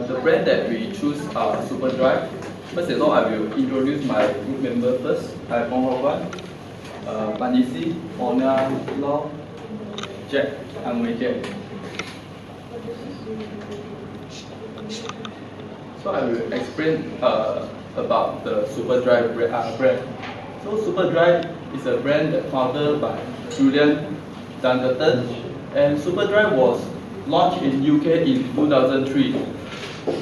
The brand that we choose are Superdry. First of all, I will introduce my group member first. I'm Guan, Onnia, Jiet, I'm Jiet. So I will explain about the Superdry brand. So Superdry is a brand that founded by Julian Dunkerton, and Superdry was launched in UK in 2003.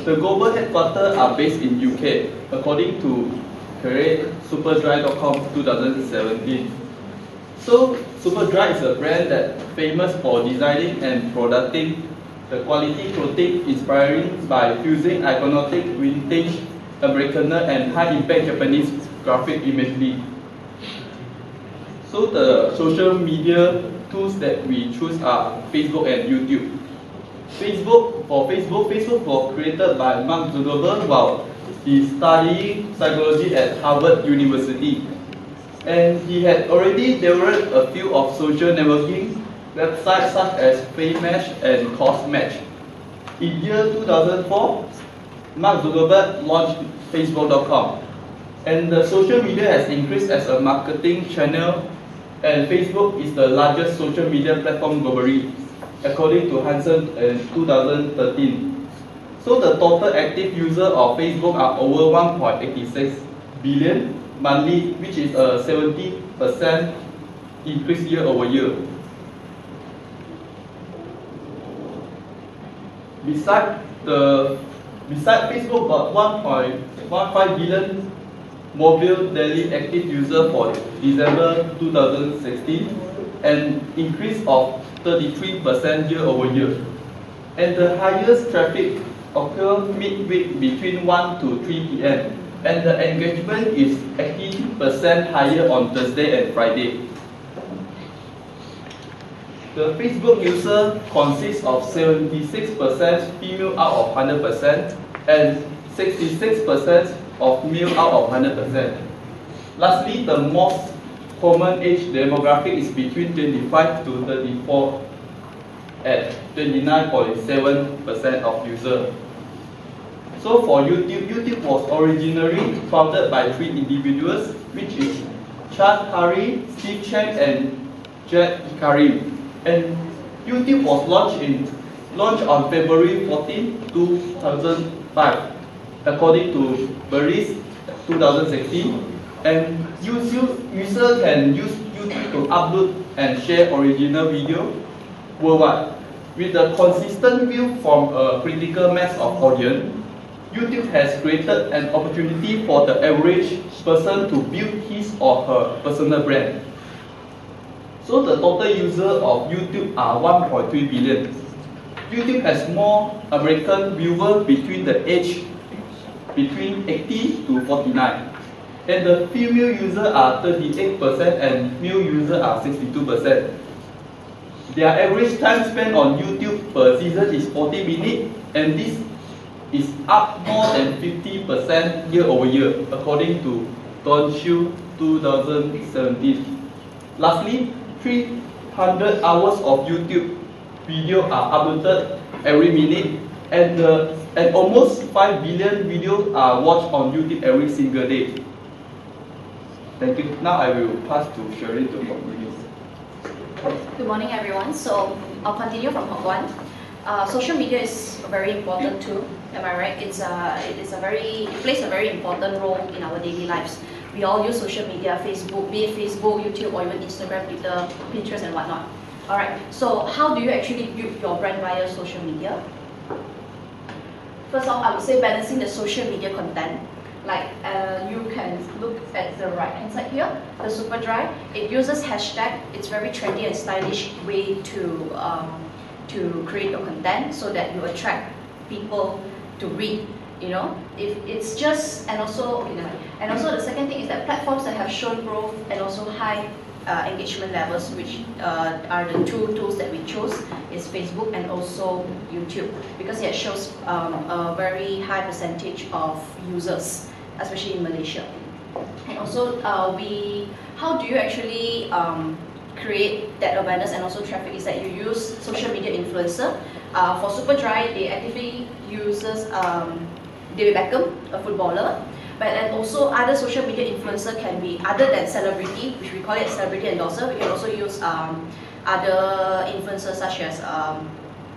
The global headquarters are based in UK, according to Superdry.com 2017. So Superdry is a brand that famous for designing and producing the quality clothing inspiring by fusing iconic vintage Americana and high-impact Japanese graphic imagery. So the social media tools that we choose are Facebook and YouTube. Facebook was created by Mark Zuckerberg while he studying psychology at Harvard University. And he had already developed a few of social networking websites such as FameMatch and CourseMatch. In year 2004, Mark Zuckerberg launched Facebook.com. And the social media has increased as a marketing channel, and Facebook is the largest social media platform globally, according to Hansen in 2013. So the total active users of Facebook are over 1.86 billion monthly, which is a 70% increase year over year. Besides Facebook got 1.15 billion mobile daily active users for December 2016, an increase of 33% year over year. And the highest traffic occurs midweek between 1 to 3 p.m. and the engagement is 80% higher on Thursday and Friday. The Facebook user consists of 76% female out of 100% and 66% of male out of 100%. Lastly, the most common age demographic is between 25 to 34 at 29.7% of users. So for YouTube was originally founded by 3 individuals, which is Chad Curry, Steve Chang, and Jiet Karim. And YouTube was launched on February 14, 2005, according to Berries 2016. And users can use YouTube to upload and share original video worldwide. With a consistent view from a critical mass of audience, YouTube has created an opportunity for the average person to build his or her personal brand. So the total users of YouTube are 1.3 billion. YouTube has more American viewers between the age between 80 to 49. And the female users are 38% and male users are 62%. Their average time spent on YouTube per season is 40 minutes, and this is up more than 50% year over year, according to Don Chiu 2017. Lastly, 300 hours of YouTube video are uploaded every minute, and almost 5 billion videos are watched on YouTube every single day. Thank you. Now I will pass to Sherynn to continue. Good morning, everyone. So I'll continue from Hock Guan. Social media is a very important tool. Am I right? It plays a very important role in our daily lives. We all use social media, Facebook, be it Facebook, YouTube, or even Instagram, Twitter, Pinterest, and whatnot. All right. So how do you actually build your brand via social media? First off, I would say balancing the social media content. Like you can look at the right hand side here, the Superdry. It uses hashtag. It's very trendy and stylish way to create your content so that you attract people to read. You know, if it's just and also the second thing is that platforms that have shown growth and also high engagement levels, which are the 2 tools that we chose, is Facebook and also YouTube, because it shows a very high percentage of users, especially in Malaysia. And also, how do you actually create that awareness and also traffic? Is that you use social media influencer. For Superdry, they actively use instance, David Beckham, a footballer. But then also other social media influencer can be other than celebrity, which we call it celebrity endorser. We can also use other influencers such as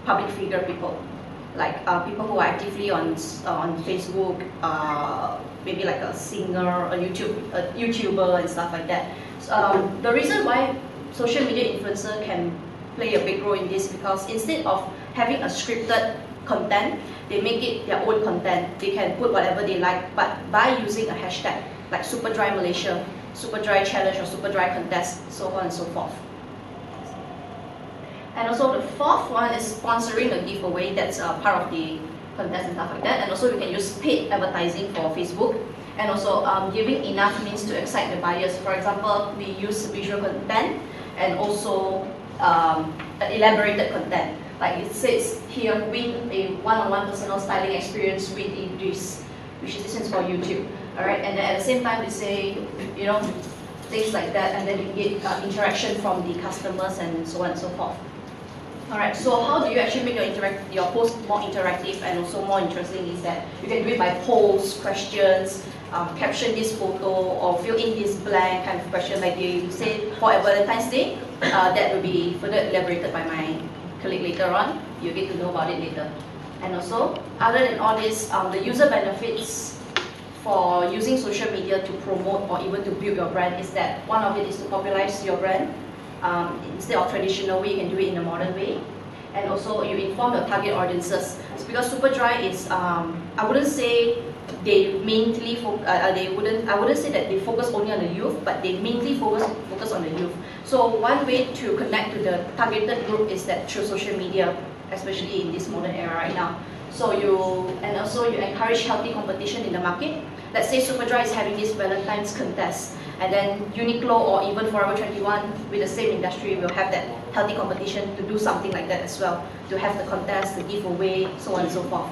public figure people, like people who are actively on Facebook, maybe like a singer, a YouTuber and stuff like that. So, the reason why social media influencer can play a big role in this because instead of having a scripted content, they make it their own content. They can put whatever they like, but by using a hashtag like Superdry Malaysia, Superdry Challenge or Superdry Contest, so on and so forth. And also the fourth one is sponsoring a giveaway. That's part of the contest and stuff like that. And also we can use paid advertising for Facebook. And also giving enough means to excite the buyers. For example, we use visual content and also elaborated content. Like it says here, win a one-on-one personal styling experience with Idris, which is this is for YouTube. Alright, and then at the same time we say, you know, things like that, and then you get interaction from the customers and so on and so forth. Alright, so how do you actually make your post more interactive and also more interesting is that you can do it by polls, questions, caption this photo or fill in this blank kind of question like you say for Valentine's Day. That will be further elaborated by my colleague later on. You'll get to know about it later. And also, other than all this, the user benefits for using social media to promote or even to build your brand is that one of it is to popularize your brand. Instead of traditional way, you can do it in a modern way. And also, you inform your target audiences. It's because Superdry is, I wouldn't say they mainly I wouldn't say that they focus only on the youth, but they mainly focus on the youth. So one way to connect to the targeted group is that through social media, especially in this modern era right now. So you encourage healthy competition in the market. Let's say Superdry is having this Valentine's contest, and then Uniqlo or even Forever 21 with the same industry will have that healthy competition to do something like that as well, to have the contest, the giveaway, so on and so forth.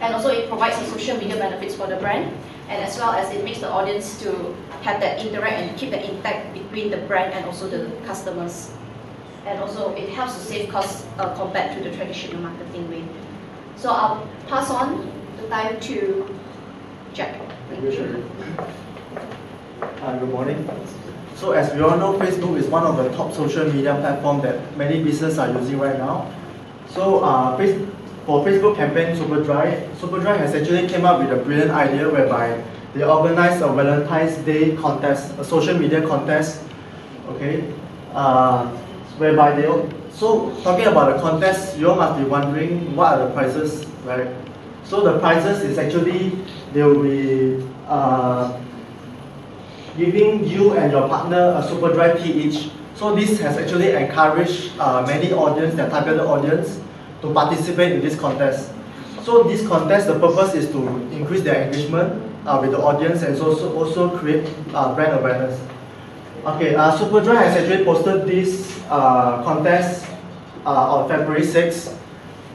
And also it provides the social media benefits for the brand, and as well as it makes the audience to have that interact and keep that intact between the brand and also the customers. And also it helps to save costs compared to the traditional marketing way. So I'll pass on the time to Jack. Thank you. Good morning. So as we all know, Facebook is one of the top social media platforms that many businesses are using right now. So for Facebook campaign Superdry has actually came up with a brilliant idea whereby they organize a Valentine's Day contest, a social media contest, okay, whereby so talking about the contest, you all must be wondering what are the prizes, right? So the prizes is actually, they will be giving you and your partner a Superdry tee each. So this has actually encouraged many audience, their targeted audience, to participate in this contest. So this contest, the purpose is to increase their engagement with the audience and also create brand awareness. Okay, Superdry has actually posted this contest on February 6th.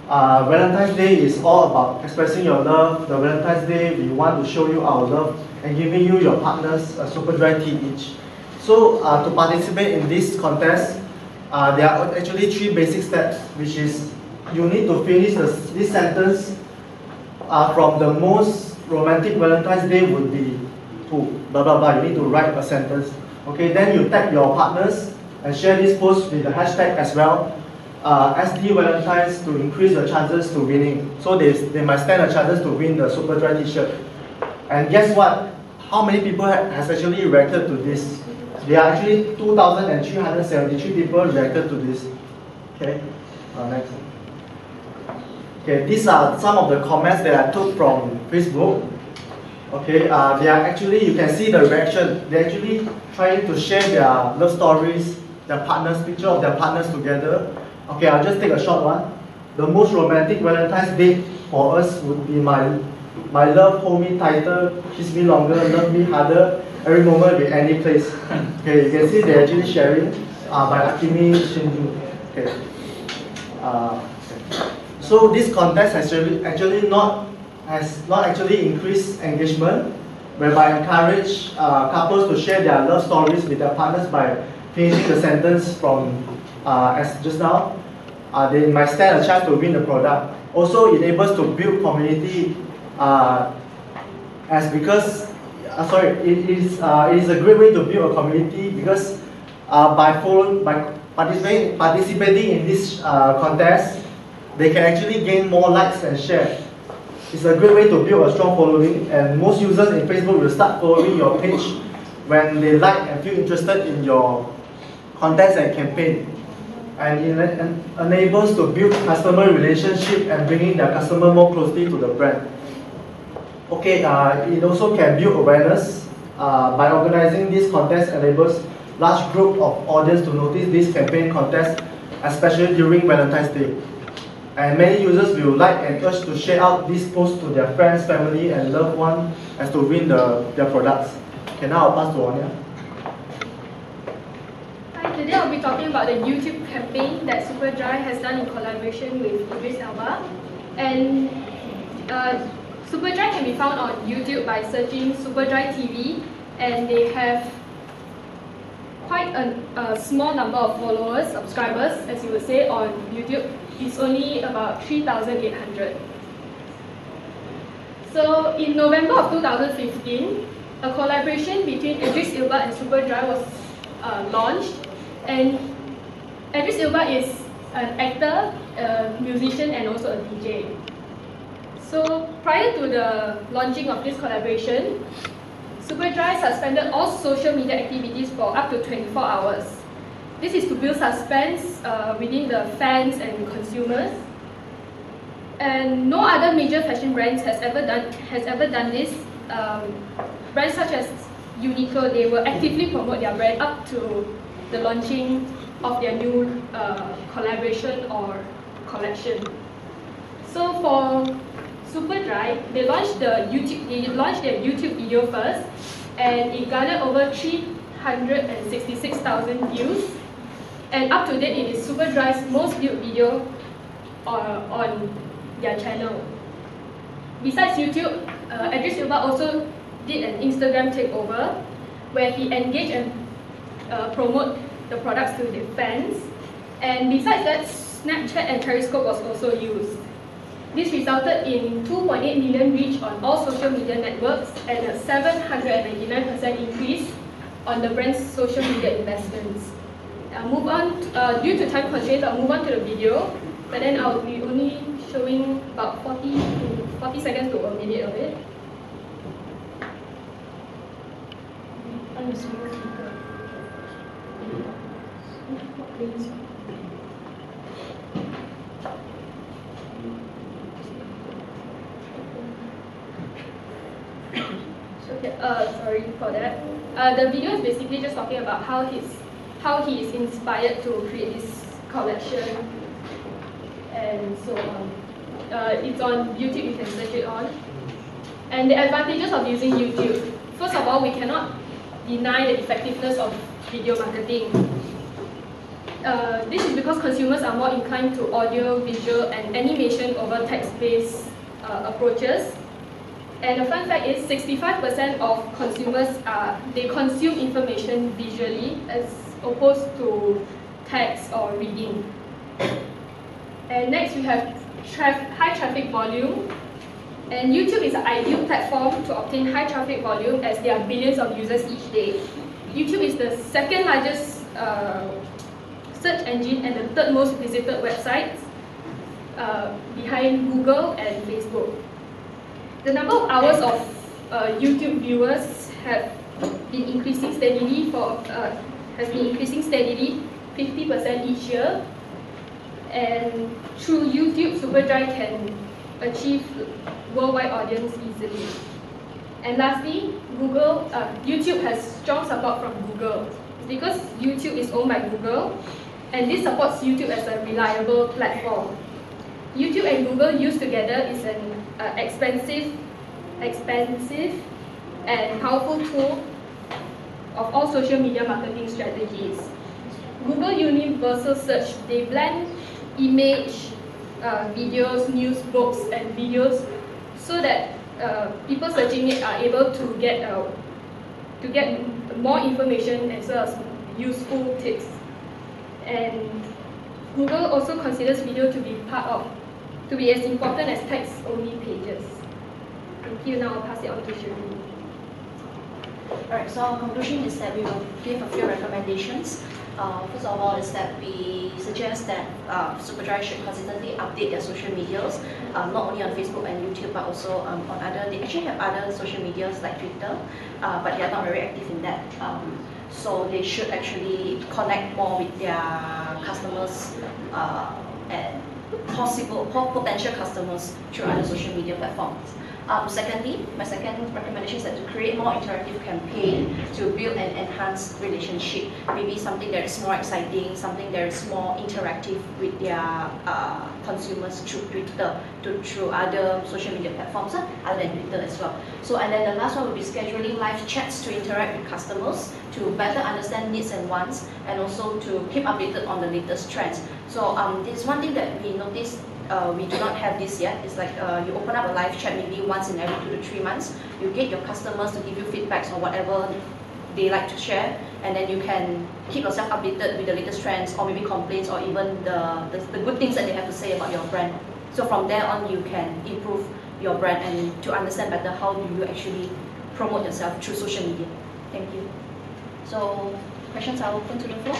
Valentine's Day is all about expressing your love. The Valentine's Day, we want to show you our love and giving you your partners a Superdry tee each. So to participate in this contest, there are actually 3 basic steps, which is you need to finish this sentence from the most romantic Valentine's Day would be to blah blah blah. You need to write a sentence. Okay, then you tag your partners and share this post with the hashtag as well. SD Valentine's to increase your chances to winning. So they might stand a chances to win the Superdry t-shirt. And guess what? How many people has actually reacted to this? There are actually 2,373 people reacted to this. Okay, next. Okay, these are some of the comments that I took from Facebook. Okay, they are actually, you can see the reaction. They're actually trying to share their love stories, their partners, picture of their partners together. Okay, I'll just take a short one. The most romantic Valentine's Day for us would be my love hold me tighter, kiss me longer, love me harder, every moment with any place. Okay, you can see they're actually sharing by Akimi Shinju. Okay. So this contest has actually not actually increased engagement, whereby encourage couples to share their love stories with their partners by finishing the sentence from as just now. They might stand a chance to win the product. Also enables to build community it is a great way to build a community because by participating in this contest, they can actually gain more likes and share. It's a great way to build a strong following, and most users in Facebook will start following your page when they like and feel interested in your contest and campaign. And it enables to build customer relationship and bringing their customer more closely to the brand. Okay, it also can build awareness by organizing this contest enables large group of audience to notice this campaign contest, especially during Valentine's Day. And many users will like and urge to share out this post to their friends, family, and loved ones as to win their products. Okay, now I'll pass to Onnia. Hi, today I'll be talking about the YouTube campaign that Superdry has done in collaboration with Idris Elba. And Superdry can be found on YouTube by searching Superdry TV, and they have quite a small number of followers, subscribers, as you would say, on YouTube. It's only about 3,800. So in November of 2015, a collaboration between Idris Elba and Superdry was launched. And Idris Elba is an actor, a musician, and also a DJ. So prior to the launching of this collaboration, Superdry suspended all social media activities for up to 24 hours. This is to build suspense within the fans and consumers. And no other major fashion brands has ever done this. Brands such as Uniqlo, they will actively promote their brand up to the launching of their new collaboration or collection. So for Superdry, they launched their YouTube video first, and it garnered over 366,000 views. And up to date, it is Superdry's most viewed video on their channel. Besides YouTube, Idris Elba also did an Instagram takeover where he engaged and promote the products to the fans. And besides that, Snapchat and Periscope was also used. This resulted in 2.8 million reach on all social media networks and a 799% increase on the brand's social media investments. I'll move on, due to time constraints, I'll move on to the video, but then I'll be only showing about 40 seconds to a minute of it. Okay, sorry for that. The video is basically just talking about how he is inspired to create this collection and so on. It's on YouTube, you can search it on. And the advantages of using YouTube. First of all, we cannot deny the effectiveness of video marketing. This is because consumers are more inclined to audio, visual, and animation over text-based approaches. And a fun fact is 65% of consumers they consume information visually as opposed to text or reading. And next we have high traffic volume. And YouTube is an ideal platform to obtain high traffic volume as there are billions of users each day. YouTube is the second largest search engine and the third most visited website behind Google and Facebook. The number of hours of YouTube viewers have been increasing steadily 50% each year. And through YouTube, Superdry can achieve worldwide audience easily. And lastly, YouTube has strong support from Google. It's because YouTube is owned by Google, and this supports YouTube as a reliable platform. YouTube and Google used together is an expensive and powerful tool of all social media marketing strategies. Google Universal Search, they blend image, videos, news, books, and videos so that people searching it are able to get more information as well as useful tips. And Google also considers video to be to be as important as text-only pages. Thank you. Now I'll pass it on to Sherynn. Alright, so our conclusion is that we will give a few recommendations. First of all is that we suggest that Superdry should consistently update their social medias, not only on Facebook and YouTube, but also on other, they actually have other social medias like Twitter, but they are not very active in that. So they should actually connect more with their customers and potential customers through other social media platforms. Secondly, my second recommendation is that to create more interactive campaign to build and enhance relationship. Maybe something that is more exciting, something that is more interactive with their consumers through Twitter, through other social media platforms, other than Twitter as well. So, and then the last one would be scheduling live chats to interact with customers, to better understand needs and wants, and also to keep updated on the latest trends. So this is one thing that we noticed. We do not have this yet. It's like you open up a live chat maybe once in every 2 to 3 months. You get your customers to give you feedbacks on whatever they like to share, and then you can keep yourself updated with the latest trends, or maybe complaints, or even the good things that they have to say about your brand. So from there on, you can improve your brand and to understand better how do you actually promote yourself through social media. Thank you. So questions are open to the floor.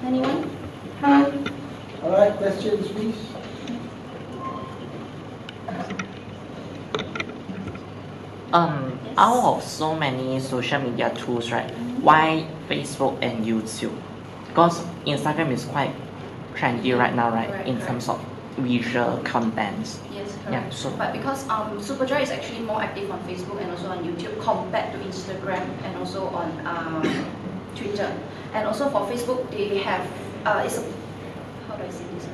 Anyone? All right, questions please. Out of so many social media tools, right? Why Facebook and YouTube? Because Instagram is quite trendy right now, right? Correct, In terms of visual contents. Yes, correct. Yeah, so but because Superdry is actually more active on Facebook and also on YouTube compared to Instagram and also on Twitter. And also for Facebook, they have it's a, how do I say this?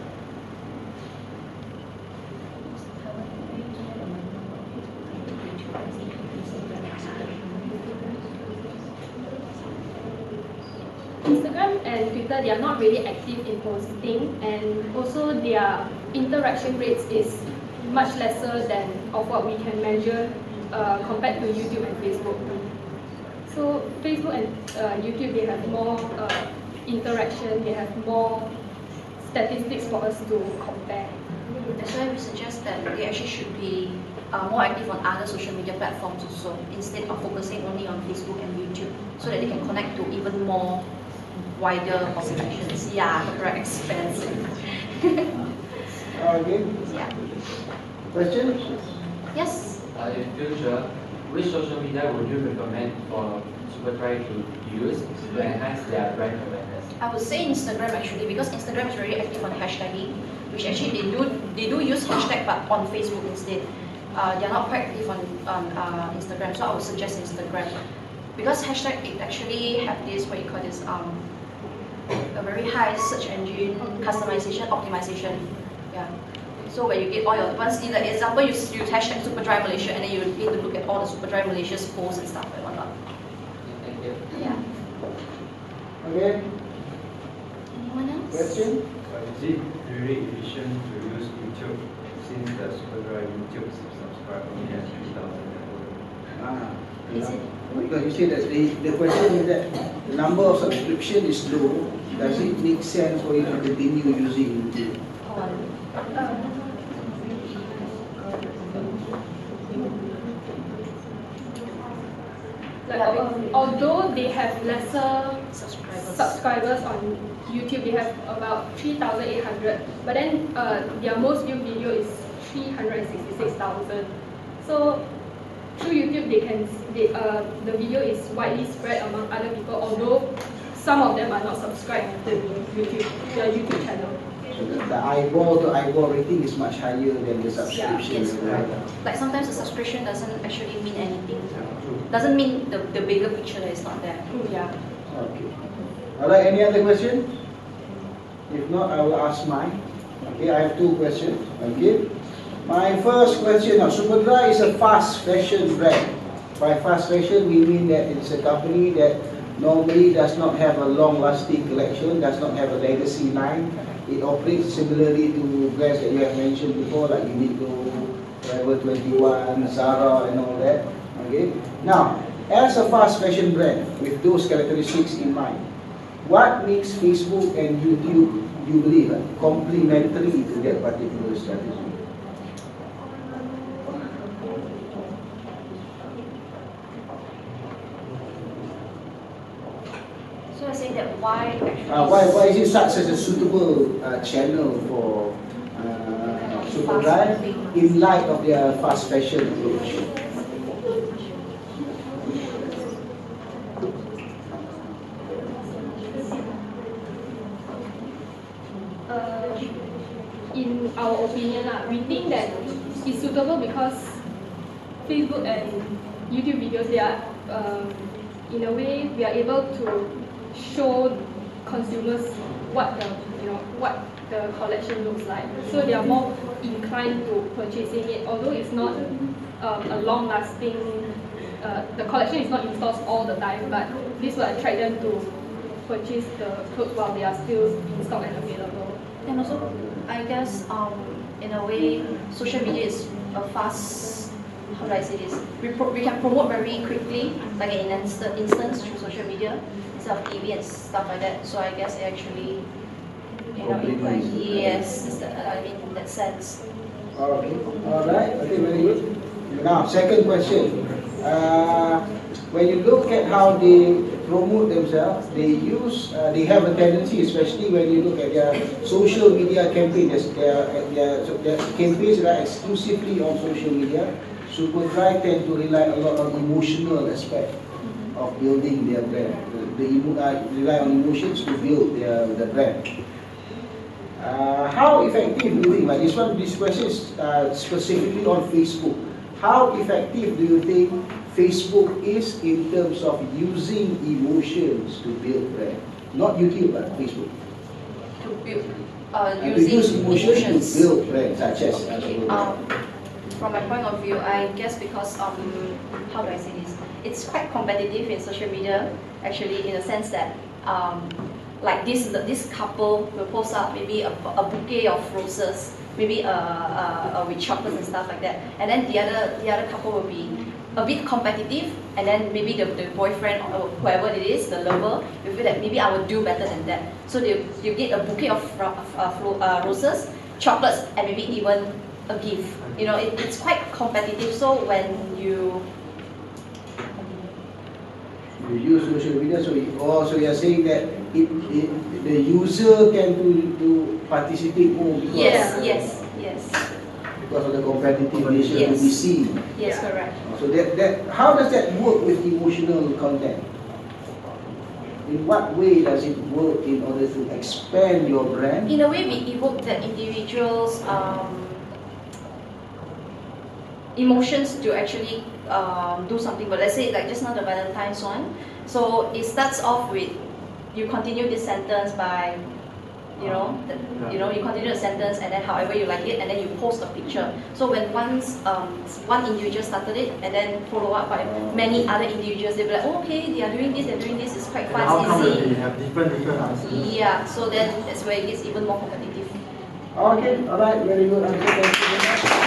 Instagram and Twitter, they are not really active in posting, and also their interaction rates is much lesser than of what we can measure compared to YouTube and Facebook. So Facebook and YouTube, they have more interaction, they have more statistics for us to compare. That's why we suggest that they actually should be more active on other social media platforms also, instead of focusing only on Facebook and YouTube, so that they can connect to even more wider populations. Yeah, correct, expensive. Okay. Yeah. Questions? Yes? In future, which social media would you recommend for Superdry to use to enhance their brand awareness? I would say Instagram actually, because Instagram is very active on hashtagging, which actually they do use hashtag, but on Facebook instead. They are not quite active on Instagram, so I would suggest Instagram. Because hashtag, it actually have this, what you call this, a very high search engine customization, optimization. Yeah. So when you get all your, once in the example, you use hashtag Superdry Malaysia, and then you need to look at all the Superdry Malaysia's posts and stuff and whatnot. Thank you. Yeah. Okay. Anyone else? Question? Is it very efficient to use YouTube since the Superdry YouTube subscribe only has 3,000 Is it? Because you say that the question is that the number of subscription is low. Does it make sense for you to continue using YouTube? Although they have lesser Subscribers. on YouTube, they have about 3,800, but then their most viewed video is 366,000. So through YouTube, the video is widely spread among other people, although some of them are not subscribed to their YouTube channel. So the eyeball to eyeball rating is much higher than the subscription. Yes, correct. Like sometimes the subscription doesn't actually mean anything. Doesn't mean the bigger picture that is not there. Yeah. Okay. Alright, any other question? If not, I will ask mine. Okay, I have 2 questions. Okay. My first question now, Superdry is a fast fashion brand. By fast fashion, we mean that it's a company that normally does not have a long-lasting collection, does not have a legacy line. It operates similarly to brands that you have mentioned before, like Uniqlo, Forever 21, Zara, and all that. Okay. Now, as a fast fashion brand with those characteristics in mind, what makes Facebook and YouTube, you believe, complementary to that particular strategy? why actually? Why is it such as a suitable channel for Superdry in light of their fast fashion approach? In our opinion, we think that it's suitable because Facebook and YouTube videos, they are, in a way, we are able to show consumers what the collection looks like. So they are more inclined to purchasing it, although it's not a long-lasting. The collection is not in stores all the time, but this will attract them to purchase the clothes while they are still in stock and available. And also, I guess, in a way, social media is a fast, how do I say this? We can promote very quickly, like in an instance through social media, instead of TV and stuff like that. So I guess it actually, yes, I mean, in that sense. Okay, alright, okay, very good. Now, second question. When you look at how they promote themselves, they have a tendency, especially when you look at their social media campaigns, their campaigns that are exclusively on social media. Superdry tend to rely a lot on emotional aspect of building their brand. They rely on emotions to build the brand. How effective do you think, this question is specifically on Facebook. How effective do you think Facebook is in terms of using emotions to build brand? Not YouTube, but Facebook. To build, to use emotions to build brand, such as. From my point of view, I guess because how do I say this? It's quite competitive in social media, actually, in the sense that like this couple will post up maybe a bouquet of roses, maybe with chocolates and stuff like that, and then the other couple will be a bit competitive, and then maybe the boyfriend or whoever it is, the lover, will feel that maybe I will do better than that. So you get a bouquet of roses, chocolates, and maybe even a gift. It's quite competitive. So when you use social media, so you are saying that the user can to participate more because yes. Because of the competitive nature to be seen. Yes, correct. So that how does that work with emotional content? In what way does it work in order to expand your brand? In a way, we evoke the individual's emotions to actually do something. But let's say, like just now the Valentine's one. So it starts off with you continue this sentence by you continue the sentence, and then however you like it, and then you post a picture. So when once one individual started it, and then follow up by many other individuals, they'll be like, oh, okay, they are doing this, it's quite fast, how come easy. they have different answers? Yeah, so then that's where it gets even more competitive. Okay, alright, very good answer. Thank you very much.